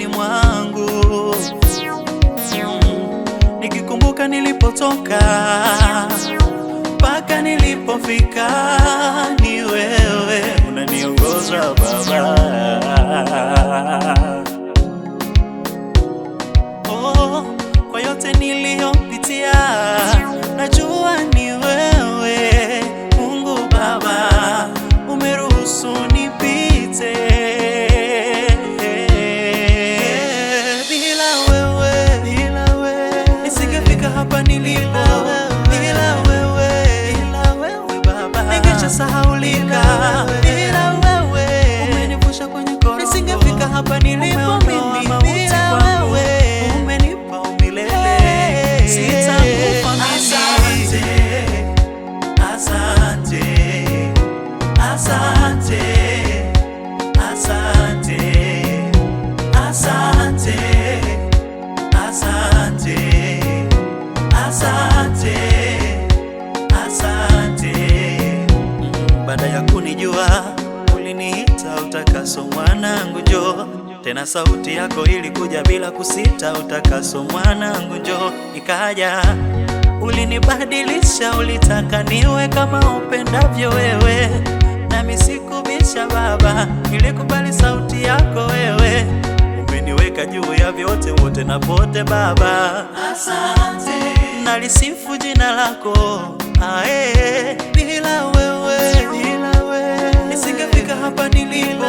moyoni mwangu. Nikikumbuka nilipotoka mpaka nilipofika, ni wewe unaniongoza Baba. Oh, kwa yote niliyopitia najua ni wewe Mungu Baba, umeruhusu nipite. Bila wewe nisingefika hapa nilipo. Bila wewe Baba ningeshasahaulika. Bila wewe umenivusha kwenye korongo, nisingefika hapa nilipo mimi. Bila wewe umenipa umilele, sitakufa mimi. Asante, asante, asante, asante, asante, asante, asante. Baada ya kunijua uliniita utakaso, mwanangu njoo tena. Sauti yako ilikuja bila kusita, utakaso mwanangu njoo. Nikaja, ulinibadilisha, ulitaka niwe kama upendavyo wewe, nami sikubisha Baba, nilikubali sauti yako wewe. Umeniweka juu ya vyote, wote na pote Baba. Asante, nalisifu jina lako. Bila wewe nisingefika hapa nilipo.